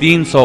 300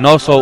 900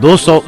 200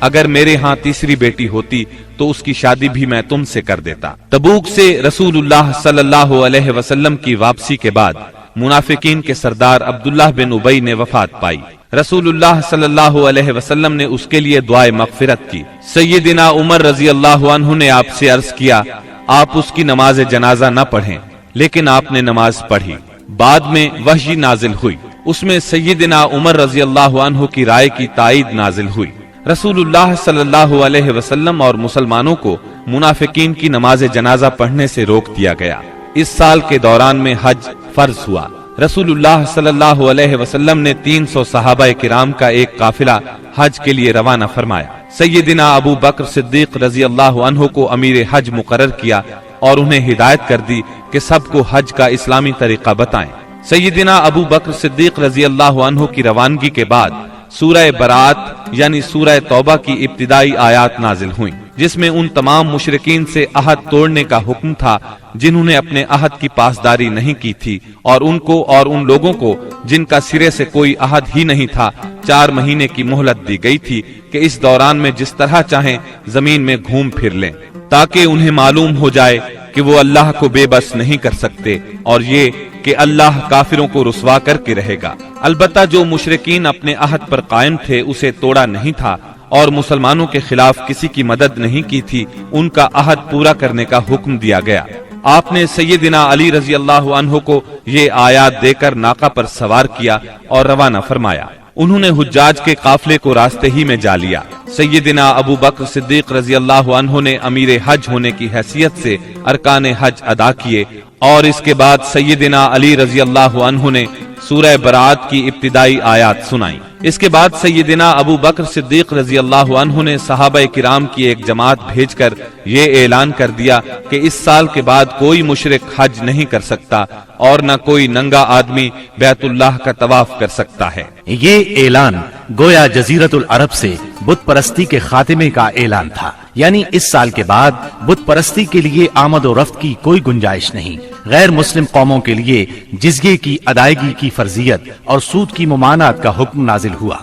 اگر میرے ہاں تیسری بیٹی ہوتی تو اس کی شادی بھی میں تم سے کر دیتا۔ تبوک سے رسول اللہ صلی اللہ علیہ وسلم کی واپسی کے بعد منافقین کے سردار عبداللہ بن ابی نے وفات پائی۔ رسول اللہ صلی اللہ علیہ وسلم نے اس کے لیے دعائے مغفرت کی۔ سیدنا عمر رضی اللہ عنہ نے آپ سے عرض کیا آپ اس کی نماز جنازہ نہ پڑھیں، لیکن آپ نے نماز پڑھی۔ بعد میں وحی نازل ہوئی، اس میں سیدنا عمر رضی اللہ عنہ کی رائے کی تائید نازل ہوئی۔ رسول اللہ صلی اللہ علیہ وسلم اور مسلمانوں کو منافقین کی نماز جنازہ پڑھنے سے روک دیا گیا۔ اس سال کے دوران میں حج فرض ہوا۔ رسول اللہ صلی اللہ علیہ وسلم نے 300 صحابہ کرام کا ایک قافلہ حج کے لیے روانہ فرمایا۔ سیدنا ابو بکر صدیق رضی اللہ عنہ کو امیر حج مقرر کیا اور انہیں ہدایت کر دی کہ سب کو حج کا اسلامی طریقہ بتائیں۔ سیدنا ابو بکر صدیق رضی اللہ عنہ کی روانگی کے بعد سورہ برات یعنی سورہ توبہ کی ابتدائی آیات نازل ہوئیں، جس میں ان تمام مشرکین سے عہد توڑنے کا حکم تھا جنہوں نے اپنے عہد کی پاسداری نہیں کی تھی، اور ان کو اور ان لوگوں کو جن کا سرے سے کوئی عہد ہی نہیں تھا 4 مہینے کی مہلت دی گئی تھی کہ اس دوران میں جس طرح چاہیں زمین میں گھوم پھر لیں، تاکہ انہیں معلوم ہو جائے کہ وہ اللہ کو بے بس نہیں کر سکتے، اور یہ کہ اللہ کافروں کو رسوا کر کے رہے گا۔ البتہ جو مشرکین اپنے عہد پر قائم تھے اسے توڑا نہیں تھا اور مسلمانوں کے خلاف کسی کی مدد نہیں کی تھی، ان کا عہد پورا کرنے کا حکم دیا گیا۔ آپ نے سیدنا علی رضی اللہ عنہ کو یہ آیات دے کر ناقہ پر سوار کیا اور روانہ فرمایا۔ انہوں نے حجاج کے قافلے کو راستے ہی میں جا لیا۔ سیدنا ابو بکر صدیق رضی اللہ عنہ نے امیر حج ہونے کی حیثیت سے ارکان حج ادا کیے، اور اس کے بعد سیدنا علی رضی اللہ عنہ نے سورہ برات کی ابتدائی آیات سنائیں۔ اس کے بعد سیدنا ابو بکر صدیق رضی اللہ عنہ نے صحابہ کرام کی ایک جماعت بھیج کر یہ اعلان کر دیا کہ اس سال کے بعد کوئی مشرک حج نہیں کر سکتا اور نہ کوئی ننگا آدمی بیت اللہ کا طواف کر سکتا ہے۔ یہ اعلان گویا جزیرت العرب سے بت پرستی کے خاتمے کا اعلان تھا، یعنی اس سال کے بعد بت پرستی کے لیے آمد و رفت کی کوئی گنجائش نہیں۔ غیر مسلم قوموں کے لیے جزیے کی ادائیگی کی فرضیت اور سود کی ممانعت کا حکم نازل ہوا۔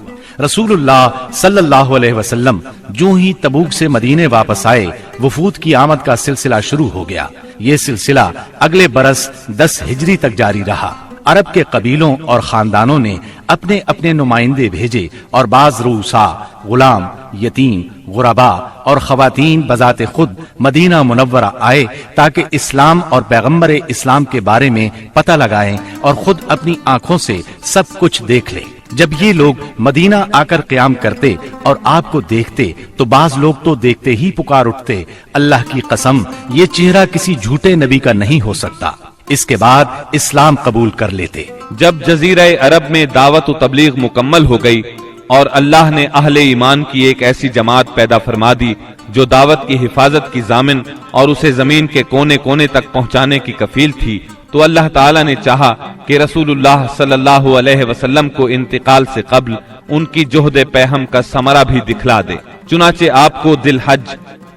رسول اللہ صلی اللہ علیہ وسلم جو ہی تبوک سے مدینے واپس آئے، وفود کی آمد کا سلسلہ شروع ہو گیا۔ یہ سلسلہ اگلے برس 10 ہجری تک جاری رہا۔ عرب کے قبیلوں اور خاندانوں نے اپنے اپنے نمائندے بھیجے، اور بعض رؤسا، غلام، یتیم، غربا اور خواتین بذات خود مدینہ منورہ آئے تاکہ اسلام اور پیغمبر اسلام کے بارے میں پتہ لگائیں اور خود اپنی آنکھوں سے سب کچھ دیکھ لیں۔ جب یہ لوگ مدینہ آ کر قیام کرتے اور آپ کو دیکھتے تو بعض لوگ تو دیکھتے ہی پکار اٹھتے، اللہ کی قسم یہ چہرہ کسی جھوٹے نبی کا نہیں ہو سکتا۔ اس کے بعد اسلام قبول کر لیتے۔ جب جزیرہ عرب میں دعوت و تبلیغ مکمل ہو گئی اور اللہ نے اہل ایمان کی ایک ایسی جماعت پیدا فرما دی جو دعوت کی حفاظت کی ضامن اور اسے زمین کے کونے کونے تک پہنچانے کی کفیل تھی، تو اللہ تعالیٰ نے چاہا کہ رسول اللہ صلی اللہ علیہ وسلم کو انتقال سے قبل ان کی جہد پیہم کا ثمرہ بھی دکھلا دے۔ چنانچہ آپ کو ذی الحج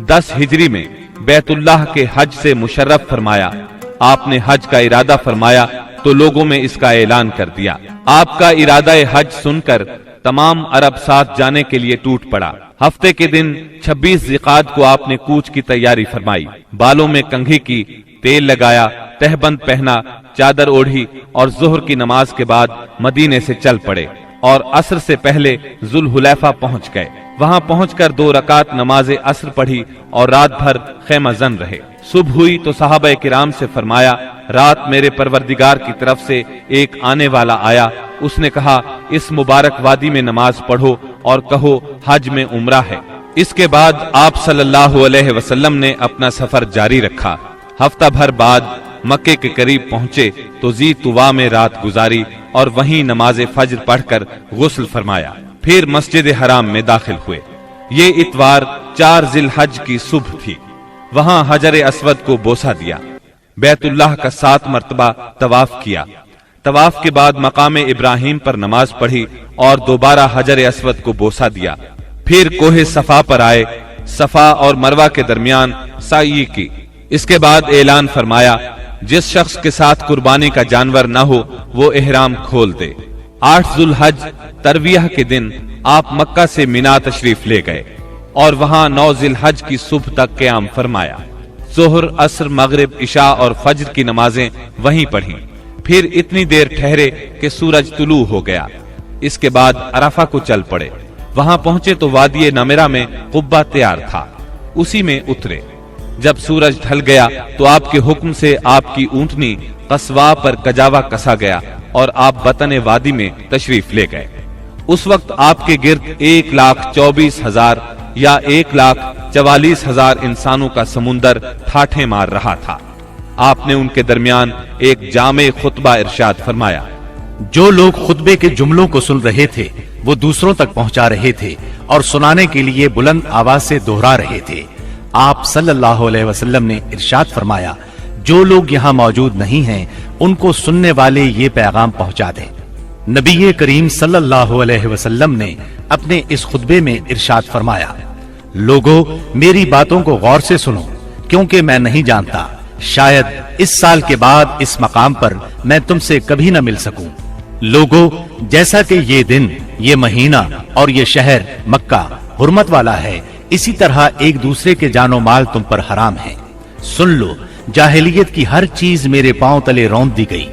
10 ہجری میں بیت اللہ کے حج سے مشرف فرمایا۔ آپ نے حج کا ارادہ فرمایا تو لوگوں میں اس کا اعلان کر دیا۔ آپ کا ارادہ حج سن کر تمام عرب ساتھ جانے کے لیے ٹوٹ پڑا۔ ہفتے کے دن 26 ذیقعد کو آپ نے کوچ کی تیاری فرمائی، بالوں میں کنگھی کی، تیل لگایا، تہبند پہنا، چادر اوڑھی اور ظہر کی نماز کے بعد مدینے سے چل پڑے اور عصر سے پہلے ذوالحلیفہ پہنچ گئے۔ وہاں پہنچ کر 2 رکعت نماز عصر پڑھی اور رات بھر خیمہ زن رہے۔ صبح ہوئی تو صحابہ کرام سے فرمایا، رات میرے پروردگار کی طرف سے ایک آنے والا آیا، اس نے کہا اس مبارک وادی میں نماز پڑھو اور کہو حج میں عمرہ ہے۔ اس کے بعد آپ صلی اللہ علیہ وسلم نے اپنا سفر جاری رکھا۔ ہفتہ بھر بعد مکے کے قریب پہنچے تو ذی طوا میں رات گزاری اور وہیں نماز فجر پڑھ کر غسل فرمایا، پھر مسجد حرام میں داخل ہوئے۔ یہ اتوار 4 ذی الحج کی صبح تھی۔ وہاں حجر اسود کو بوسہ دیا، بیت اللہ کا 7 مرتبہ طواف کیا۔ طواف کے بعد مقام ابراہیم پر نماز پڑھی اور دوبارہ حجر اسود کو بوسہ دیا۔ پھر کوہ صفا پر آئے، صفا اور مروہ کے درمیان سعی کی۔ اس کے بعد اعلان فرمایا جس شخص کے ساتھ قربانی کا جانور نہ ہو وہ احرام کھول دے۔ 8 ذو الحج ترویہ کے دن آپ مکہ سے مینا تشریف لے گئے۔ اور وہاں 9 ذی الحج کی صبح تک قیام فرمایا۔ ظہر، عصر، مغرب، عشاء اور فجر کی نمازیں وہیں پڑھیں، پھر اتنی دیر ٹھہرے کہ سورج طلوع ہو گیا۔ اس کے بعد عرفہ کو چل پڑے۔ وہاں پہنچے تو وادی نمرہ میں قبہ تیار تھا، اسی میں اترے۔ جب سورج ڈھل گیا تو آپ کے حکم سے آپ کی اونٹنی قصواء پر کجاوا کسا گیا اور آپ بطن وادی میں تشریف لے گئے۔ اس وقت آپ کے گرد 1,24,000 یا 1,44,000 انسانوں کا سمندر ٹھاٹھیں مار رہا تھا۔ آپ نے ان کے درمیان ایک جامع خطبہ ارشاد فرمایا۔ جو لوگ خطبے کے جملوں کو سن رہے تھے وہ دوسروں تک پہنچا رہے تھے اور سنانے کے لیے بلند آواز سے دوہرا رہے تھے۔ آپ صلی اللہ علیہ وسلم نے ارشاد فرمایا، جو لوگ یہاں موجود نہیں ہیں ان کو سننے والے یہ پیغام پہنچا دیں۔ نبی کریم صلی اللہ علیہ وسلم نے اپنے اس خطبے میں ارشاد فرمایا، لوگو میری باتوں کو غور سے سنو، کیونکہ میں نہیں جانتا شاید اس سال کے بعد اس مقام پر میں تم سے کبھی نہ مل سکوں۔ لوگو جیسا کہ یہ دن، یہ مہینہ اور یہ شہر مکہ حرمت والا ہے، اسی طرح ایک دوسرے کے جان و مال تم پر حرام ہے۔ سن لو، جاہلیت کی ہر چیز میرے پاؤں تلے روند دی گئی،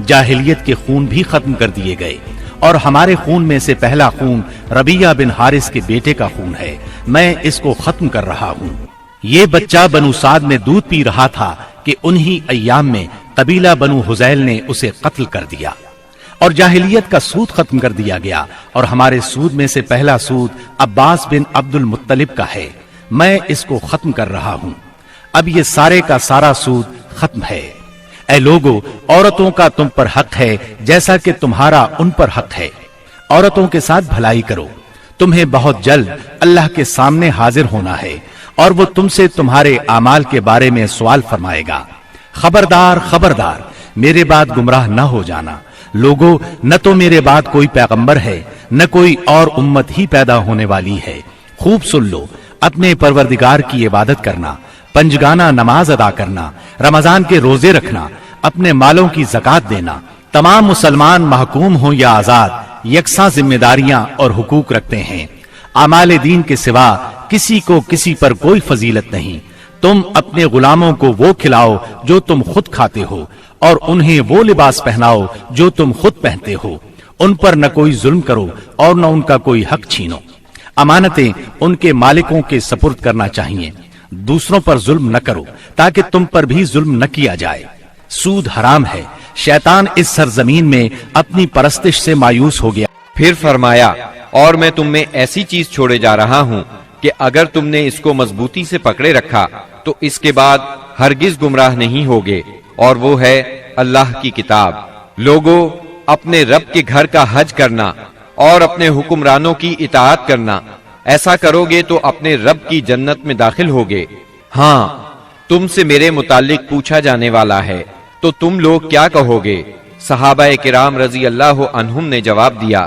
جاہلیت کے خون بھی ختم کر دیے گئے، اور ہمارے خون میں سے پہلا خون ربیعہ بن حارث کے بیٹے کا خون ہے، میں اس کو ختم کر رہا ہوں۔ یہ بچہ بنو سعد میں دودھ پی رہا تھا کہ انہی ایام میں قبیلہ بنو حذیل نے اسے قتل کر دیا، اور جاہلیت کا سود ختم کر دیا گیا، اور ہمارے سود میں سے پہلا سود عباس بن عبد المطلب کا ہے، میں اس کو ختم کر رہا ہوں۔ اب یہ سارے کا سارا سود ختم ہے۔ اے لوگو، عورتوں کا تم پر حق ہے جیسا کہ تمہارا ان پر حق ہے، عورتوں کے ساتھ بھلائی کرو، تمہیں بہت جلد اللہ کے سامنے حاضر ہونا ہے، اور وہ تم سے تمہارے اعمال کے بارے میں سوال فرمائے گا۔ خبردار خبردار، میرے بعد گمراہ نہ ہو جانا۔ لوگو، نہ تو میرے بعد کوئی پیغمبر ہے، نہ کوئی اور امت ہی پیدا ہونے والی ہے۔ خوب سن لو، اپنے پروردگار کی عبادت کرنا، پنجگانہ نماز ادا کرنا، رمضان کے روزے رکھنا، اپنے مالوں کی زکات دینا۔ تمام مسلمان محکوم ہوں یا آزاد، یکساں ذمہ داریاں اور حقوق رکھتے ہیں۔ اعمال دین کے سوا کسی کو کسی پر کوئی فضیلت نہیں۔ تم اپنے غلاموں کو وہ کھلاؤ جو تم خود کھاتے ہو، اور انہیں وہ لباس پہناؤ جو تم خود پہنتے ہو۔ ان پر نہ کوئی ظلم کرو اور نہ ان کا کوئی حق چھینو۔ امانتیں ان کے مالکوں کے سپرد کرنا چاہیے۔ دوسروں پر ظلم نہ کرو تاکہ تم پر بھی ظلم نہ کیا جائے۔ سود حرام ہے۔ شیطان اس سرزمین میں اپنی پرستش سے مایوس ہو گیا۔ پھر فرمایا، اور میں تم میں ایسی چیز چھوڑے جا رہا ہوں کہ اگر تم نے اس کو مضبوطی سے پکڑے رکھا تو اس کے بعد ہرگز گمراہ نہیں ہوگے، اور وہ ہے اللہ کی کتاب۔ لوگو، اپنے رب کے گھر کا حج کرنا اور اپنے حکمرانوں کی اطاعت کرنا، ایسا کرو گے تو اپنے رب کی جنت میں داخل ہوگے۔ ہاں، تم سے میرے متعلق پوچھا جانے والا ہے، تو تم لوگ کیا کہو گے؟ صحابہ کرام رضی اللہ عنہم نے جواب دیا،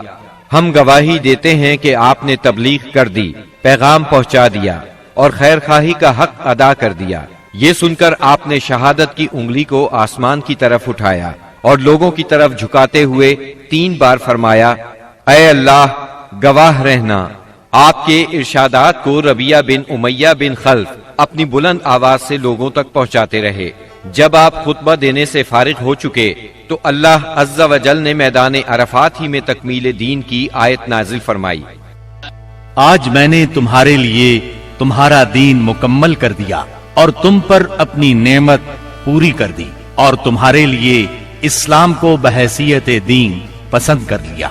ہم گواہی دیتے ہیں کہ آپ نے تبلیغ کر دی، پیغام پہنچا دیا اور خیر خواہی کا حق ادا کر دیا۔ یہ سن کر آپ نے شہادت کی انگلی کو آسمان کی طرف اٹھایا اور لوگوں کی طرف جھکاتے ہوئے 3 بار فرمایا، اے اللہ، گواہ رہنا۔ آپ کے ارشادات کو ربیعہ بن امیہ بن خلف اپنی بلند آواز سے لوگوں تک پہنچاتے رہے۔ جب آپ خطبہ دینے سے فارغ ہو چکے تو اللہ عز و جل نے میدان عرفات ہی میں تکمیل دین کی آیت نازل فرمائی، آج میں نے تمہارے لیے تمہارا دین مکمل کر دیا اور تم پر اپنی نعمت پوری کر دی، اور تمہارے لیے اسلام کو بحیثیت دین پسند کر لیا۔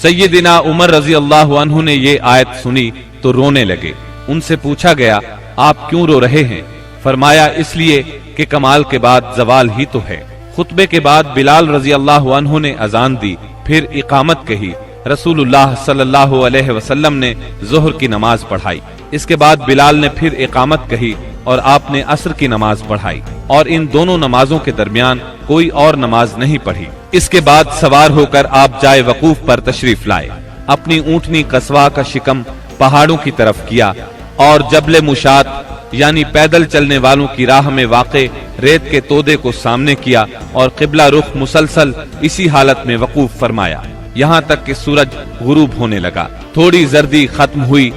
سیدنا عمر رضی اللہ عنہ نے یہ آیت سنی تو رونے لگے۔ ان سے پوچھا گیا، آپ کیوں رو رہے ہیں؟ فرمایا، اس لیے کہ کمال کے بعد زوال ہی تو ہے۔ خطبے کے بعد بلال رضی اللہ عنہ نے اذان دی، پھر اقامت کہی۔ رسول اللہ صلی اللہ علیہ وسلم نے ظہر کی نماز پڑھائی۔ اس کے بعد بلال نے پھر اقامت کہی اور آپ نے عصر کی نماز پڑھائی، اور ان دونوں نمازوں کے درمیان کوئی اور نماز نہیں پڑھی۔ اس کے بعد سوار ہو کر آپ جائے وقوف پر تشریف لائے۔ اپنی اونٹنی قصواء کا شکم پہاڑوں کی طرف کیا اور جبل مشات یعنی پیدل چلنے والوں کی راہ میں واقع ریت کے تودے کو سامنے کیا اور قبلہ رخ مسلسل اسی حالت میں وقوف فرمایا، یہاں تک کہ سورج غروب ہونے لگا۔ تھوڑی زردی ختم ہوئی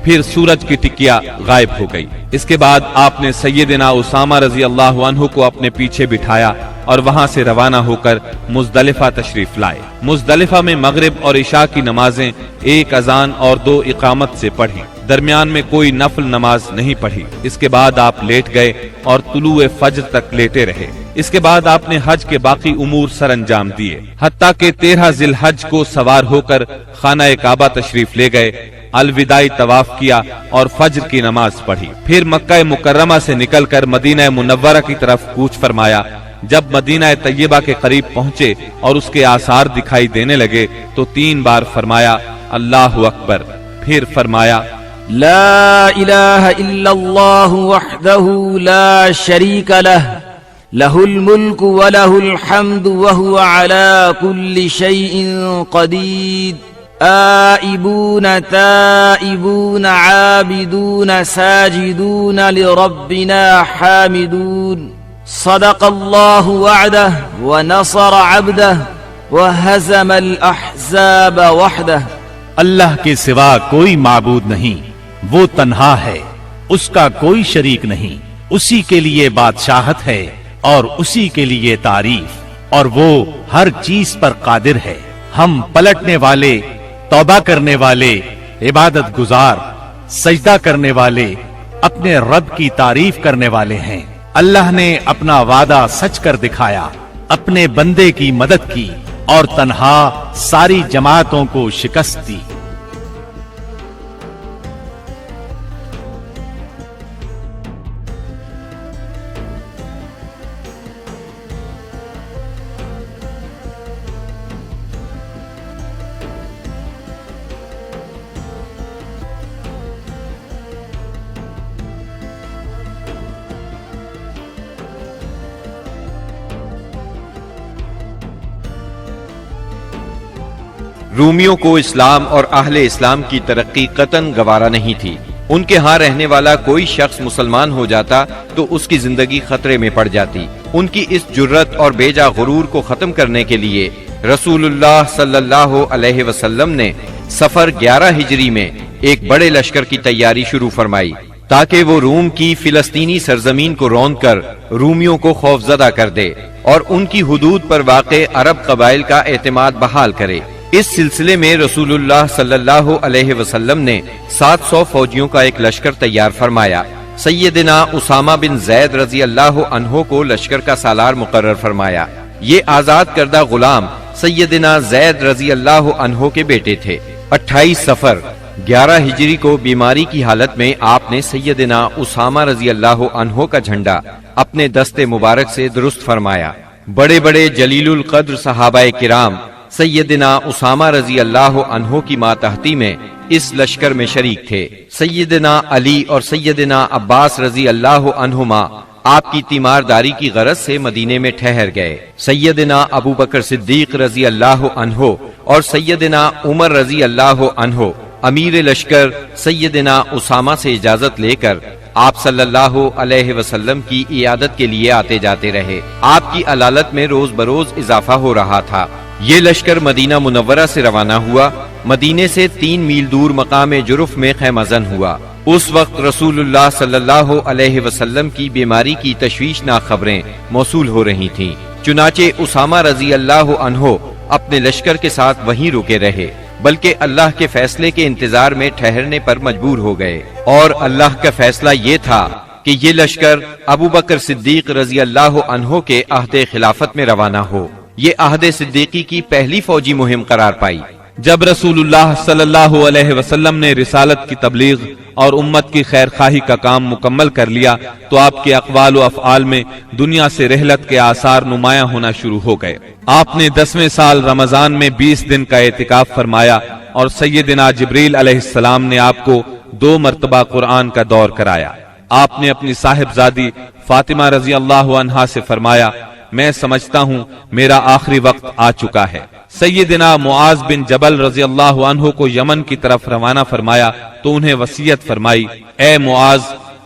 پھر سورج کی ٹکیا غائب ہو گئی۔ اس کے بعد آپ نے سیدنا اسامہ رضی اللہ عنہ کو اپنے پیچھے بٹھایا اور وہاں سے روانہ ہو کر مزدلفہ تشریف لائے۔ مزدلفہ میں مغرب اور عشاء کی نمازیں 1 اذان اور 2 اقامت سے پڑھی، درمیان میں کوئی نفل نماز نہیں پڑھی۔ اس کے بعد آپ لیٹ گئے اور طلوع فجر تک لیٹے رہے۔ اس کے بعد آپ نے حج کے باقی امور سر انجام دیے، حتیٰ کہ 13 ذی الحج کو سوار ہو کر خانہ کعبہ تشریف لے گئے، الوداعی طواف کیا اور فجر کی نماز پڑھی۔ پھر مکہ مکرمہ سے نکل کر مدینہ منورہ کی طرف کوچ فرمایا۔ جب مدینہ طیبہ کے قریب پہنچے اور اس کے آثار دکھائی دینے لگے تو 3 بار فرمایا اللہ اکبر، پھر فرمایا لا الہ الا اللہ وحدہ لا شریک لہ لہ الملک ولہ الحمد وہو علی کل شیء قدیر آئبون تائبون عابدون ساجدون لربنا حامدون صدق اللہ وعدہ ونصر عبدہ وہزم الاحزاب وحدہ۔ اللہ کے سوا کوئی معبود نہیں، وہ تنہا ہے، اس کا کوئی شریک نہیں، اسی کے لیے بادشاہت ہے اور اسی کے لیے تعریف، اور وہ ہر چیز پر قادر ہے۔ ہم پلٹنے والے، توبہ کرنے والے، عبادت گزار، سجدہ کرنے والے، اپنے رب کی تعریف کرنے والے ہیں۔ اللہ نے اپنا وعدہ سچ کر دکھایا، اپنے بندے کی مدد کی اور تنہا ساری جماعتوں کو شکست دی۔ رومیوں کو اسلام اور اہل اسلام کی ترقی قطعاً گوارا نہیں تھی۔ ان کے ہاں رہنے والا کوئی شخص مسلمان ہو جاتا تو اس کی زندگی خطرے میں پڑ جاتی۔ ان کی اس جرت اور بیجا غرور کو ختم کرنے کے لیے رسول اللہ صلی اللہ علیہ وسلم نے سفر 11 ہجری میں ایک بڑے لشکر کی تیاری شروع فرمائی تاکہ وہ روم کی فلسطینی سرزمین کو روند کر رومیوں کو خوفزدہ کر دے اور ان کی حدود پر واقع عرب قبائل کا اعتماد بحال کرے۔ اس سلسلے میں رسول اللہ صلی اللہ علیہ وسلم نے 700 فوجیوں کا ایک لشکر تیار فرمایا۔ سیدنا اسامہ بن زید رضی اللہ عنہ کو لشکر کا سالار مقرر فرمایا۔ یہ آزاد کردہ غلام سیدنا زید رضی اللہ عنہ کے بیٹے تھے۔ 28 صفر 11 ہجری کو بیماری کی حالت میں آپ نے سیدنا اسامہ رضی اللہ عنہ کا جھنڈا اپنے دستے مبارک سے درست فرمایا۔ بڑے بڑے جلیل القدر صحابہ کرام سیدنا اسامہ رضی اللہ عنہ کی ماتحتی میں اس لشکر میں شریک تھے۔ سیدنا علی اور سیدنا عباس رضی اللہ عنہما آپ کی تیمارداری کی غرض سے مدینے میں ٹھہر گئے۔ سیدنا ابو بکر صدیق رضی اللہ عنہ اور سیدنا عمر رضی اللہ عنہ امیر لشکر سیدنا اسامہ سے اجازت لے کر آپ صلی اللہ علیہ وسلم کی عیادت کے لیے آتے جاتے رہے۔ آپ کی علالت میں روز بروز اضافہ ہو رہا تھا۔ یہ لشکر مدینہ منورہ سے روانہ ہوا، مدینے سے 3 میل دور مقام جرف میں خیمہ زن ہوا۔ اس وقت رسول اللہ صلی اللہ علیہ وسلم کی بیماری کی تشویشناک خبریں موصول ہو رہی تھیں، چنانچہ اسامہ رضی اللہ عنہ اپنے لشکر کے ساتھ وہیں رکے رہے، بلکہ اللہ کے فیصلے کے انتظار میں ٹھہرنے پر مجبور ہو گئے، اور اللہ کا فیصلہ یہ تھا کہ یہ لشکر ابو بکر صدیق رضی اللہ عنہ کے عہد خلافت میں روانہ ہو۔ یہ عہد صدیقی کی پہلی فوجی مہم قرار پائی۔ جب رسول اللہ صلی اللہ علیہ وسلم نے رسالت کی تبلیغ اور امت کی خیر خواہی کا کام مکمل کر لیا تو آپ کے اقوال و افعال میں دنیا سے رحلت کے آثار نمایاں ہونا شروع ہو گئے۔ آپ نے 10ویں سال رمضان میں 20 دن کا اعتکاف فرمایا اور سیدنا جبریل علیہ السلام نے آپ کو 2 مرتبہ قرآن کا دور کرایا۔ آپ نے اپنی صاحبزادی فاطمہ رضی اللہ عنہا سے فرمایا، میں سمجھتا ہوں میرا آخری وقت آ چکا ہے۔ سیدنا معاذ بن جبل رضی اللہ عنہ کو یمن کی طرف روانہ فرمایا تو انہیں وصیت فرمائی، اے معاذ،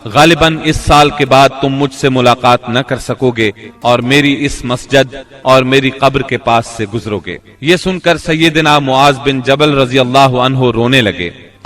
غالباً اس سال کے بعد تم مجھ سے ملاقات نہ کر سکو گے اور میری اس مسجد اور میری قبر کے پاس سے گزرو گے۔ یہ سن کر سیدنا معاذ بن جبل رضی اللہ عنہ رونے لگے۔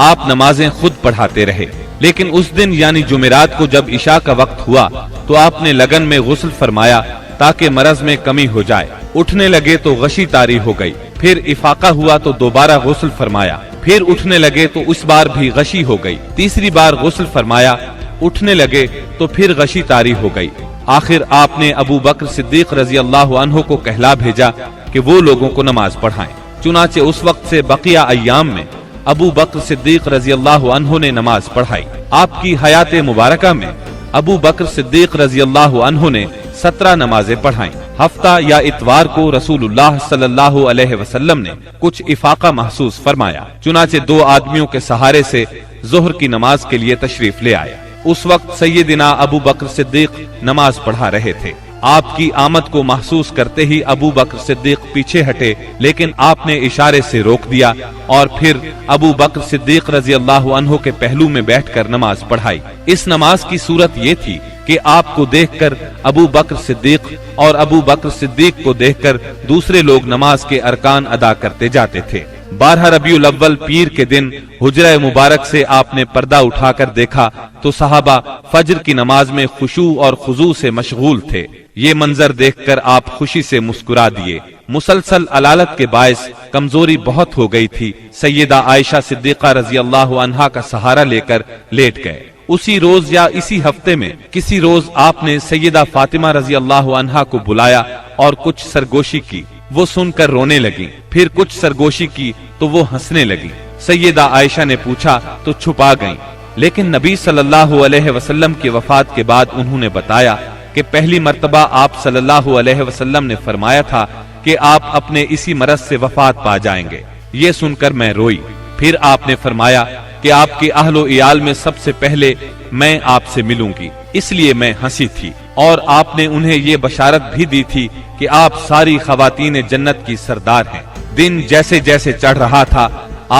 آپ نمازیں خود پڑھاتے رہے، لیکن اس دن یعنی جمعرات کو جب عشاء کا وقت ہوا تو آپ نے لگن میں غسل فرمایا تاکہ مرض میں کمی ہو جائے۔ اٹھنے لگے تو غشی طاری ہو گئی، پھر افاقہ ہوا تو دوبارہ غسل فرمایا، پھر اٹھنے لگے تو اس بار بھی غشی ہو گئی، تیسری بار غسل فرمایا، اٹھنے لگے تو پھر غشی طاری ہو گئی۔ آخر آپ نے ابو بکر صدیق رضی اللہ عنہ کو کہلا بھیجا کہ وہ لوگوں کو نماز پڑھائیں۔ چنانچہ اس وقت سے بقیہ ایام میں ابو بکر صدیق رضی اللہ عنہ نے نماز پڑھائی۔ آپ کی حیات مبارکہ میں ابو بکر صدیق رضی اللہ عنہ نے 17 نمازیں پڑھائیں۔ ہفتہ یا اتوار کو رسول اللہ صلی اللہ علیہ وسلم نے کچھ افاقہ محسوس فرمایا، چنانچہ 2 آدمیوں کے سہارے سے ظہر کی نماز کے لیے تشریف لے آئے۔ اس وقت سیدنا ابو بکر صدیق نماز پڑھا رہے تھے۔ آپ کی آمد کو محسوس کرتے ہی ابو بکر صدیق پیچھے ہٹے، لیکن آپ نے اشارے سے روک دیا اور پھر ابو بکر صدیق رضی اللہ عنہ کے پہلو میں بیٹھ کر نماز پڑھائی۔ اس نماز کی صورت یہ تھی کہ آپ کو دیکھ کر ابو بکر صدیق اور ابو بکر صدیق کو دیکھ کر دوسرے لوگ نماز کے ارکان ادا کرتے جاتے تھے۔ 12 ربیع الاول پیر کے دن حجرہ مبارک سے آپ نے پردہ اٹھا کر دیکھا تو صحابہ فجر کی نماز میں خشوع اور خضوع سے مشغول تھے۔ یہ منظر دیکھ کر آپ خوشی سے مسکرا دیے۔ مسلسل علالت کے باعث کمزوری بہت ہو گئی تھی۔ سیدہ عائشہ صدیقہ رضی اللہ عنہا کا سہارا لے کر لیٹ گئے۔ اسی روز یا اسی ہفتے میں کسی روز آپ نے سیدہ فاطمہ رضی اللہ عنہا کو بلایا اور کچھ سرگوشی کی۔ وہ سن کر رونے لگی، پھر کچھ سرگوشی کی تو وہ ہنسنے لگی۔ سیدہ عائشہ نے پوچھا تو چھپا گئیں، لیکن نبی صلی اللہ علیہ وسلم کی وفات کے بعد انہوں نے بتایا کہ پہلی مرتبہ آپ صلی اللہ علیہ وسلم نے فرمایا تھا کہ آپ اپنے اسی مرض سے وفات پا جائیں گے۔ یہ سن کر میں روئی۔ پھر آپ نے فرمایا کہ آپ کے اہل و عیال میں سب سے پہلے میں آپ سے ملوں گی، اس لیے میں ہنسی تھی، اور آپ نے انہیں یہ بشارت بھی دی تھی کہ آپ ساری خواتین جنت کی سردار ہیں۔ دن جیسے جیسے چڑھ رہا تھا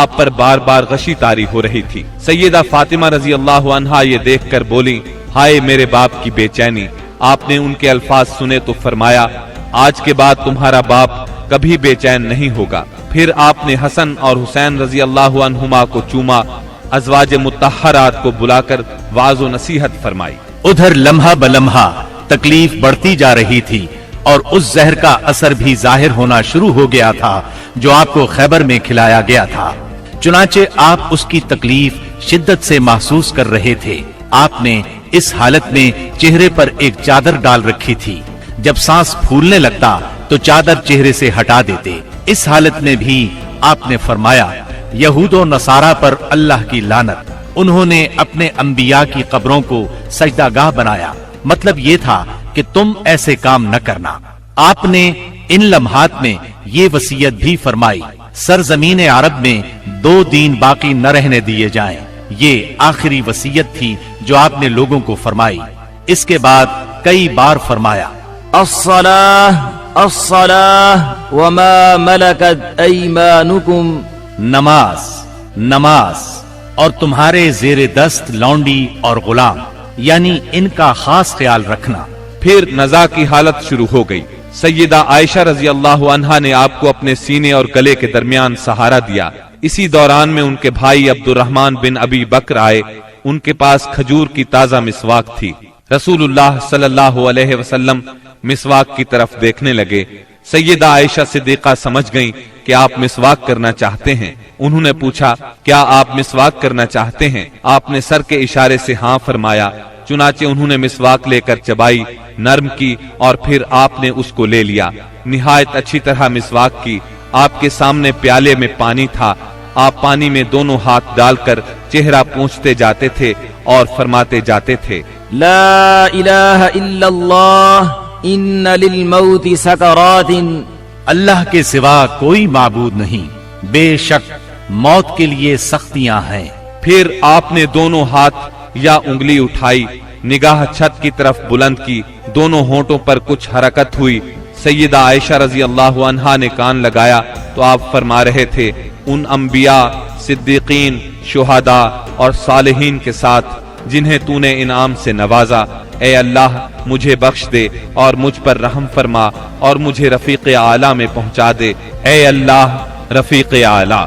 آپ پر بار بار غشی طاری ہو رہی تھی۔ سیدہ فاطمہ رضی اللہ عنہا یہ دیکھ کر بولی، ہائے میرے باپ کی بے چینی۔ آپ نے ان کے الفاظ سنے تو فرمایا، آج کے بعد تمہارا باپ کبھی بے چین نہیں ہوگا۔ پھر آپ نے حسن اور حسین رضی اللہ عنہما کو چوما، ازواج مطہرات کو بلا کر وعظ و نصیحت فرمائی۔ ادھر لمحہ بلمحہ تکلیف بڑھتی جا رہی تھی اور اس زہر کا اثر بھی ظاہر ہونا شروع ہو گیا تھا جو آپ کو خیبر میں کھلایا گیا تھا۔ چنانچہ آپ اس کی تکلیف شدت سے محسوس کر رہے تھے۔ آپ نے اس حالت میں چہرے پر ایک چادر ڈال رکھی تھی۔ جب سانس پھولنے لگتا تو چادر چہرے سے ہٹا دیتے۔ اس حالت میں بھی آپ نے فرمایا، یہود و نصارہ پر اللہ کی لعنت، انہوں نے اپنے انبیاء کی قبروں کو سجدہ گاہ بنایا۔ مطلب یہ تھا کہ تم ایسے کام نہ کرنا۔ آپ نے ان لمحات میں یہ وصیت بھی فرمائی، سرزمین عرب میں 2 دین باقی نہ رہنے دیے جائیں۔ یہ آخری وصیت تھی جو آپ نے لوگوں کو فرمائی۔ اس کے بعد کئی بار فرمایا، الصلاة الصلاة وما ملكت ایمانکم، نماز نماز اور تمہارے زیر دست لونڈی اور غلام، یعنی ان کا خاص خیال رکھنا۔ پھر نزا کی حالت شروع ہو گئی۔ سیدہ عائشہ رضی اللہ عنہا نے آپ کو اپنے سینے اور گلے کے درمیان سہارا دیا۔ اسی دوران میں ان کے بھائی عبد الرحمن بن ابی بکر آئے۔ ان کے پاس کھجور کی تازہ مسواک تھی۔ رسول اللہ صلی اللہ علیہ وسلم مسواک کی طرف دیکھنے لگے۔ سیدہ عائشہ صدیقہ سمجھ گئیں کہ آپ مسواک کرنا چاہتے ہیں۔ انہوں نے پوچھا، کیا آپ مسواک کرنا چاہتے ہیں؟ آپ نے سر کے اشارے سے ہاں فرمایا۔ چنانچہ انہوں نے مسواک لے کر چبائی، نرم کی اور پھر آپ نے اس کو لے لیا۔ نہایت اچھی طرح مسواک کی۔ آپ کے سامنے پیالے میں پانی تھا۔ آپ پانی میں دونوں ہاتھ ڈال کر چہرہ پونچھتے جاتے تھے اور فرماتے جاتے تھے، لا الہ الا اللہ ان للموت سکرات، اللہ کے سوا کوئی معبود نہیں، بے شک موت کے لیے سختیاں ہیں۔ پھر آپ نے دونوں ہاتھ یا انگلی اٹھائی، نگاہ چھت کی طرف بلند کی، دونوں ہونٹوں پر کچھ حرکت ہوئی۔ سیدہ عائشہ رضی اللہ عنہا نے کان لگایا تو آپ فرما رہے تھے، ان انبیاء، صدیقین، شہداء اور صالحین کے ساتھ جنہیں تو نے انعام سے نوازا، اے اللہ مجھے بخش دے اور مجھ پر رحم فرما اور مجھے رفیق اعلیٰ میں پہنچا دے، اے اللہ رفیق اعلیٰ۔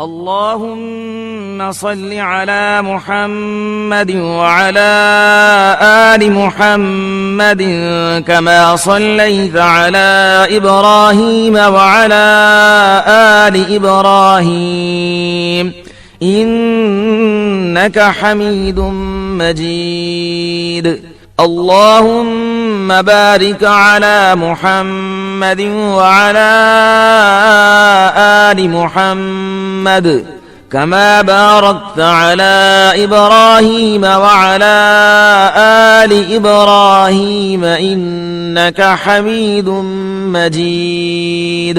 اللهم صل على محمد وعلى آل محمد كما صليت على إبراهيم وعلى آل إبراهيم إنك حميد مجيد اللهم بارك على محمد وعلى آل محمد كما باركت على إبراهيم وعلى آل إبراهيم إنك حميد مجيد۔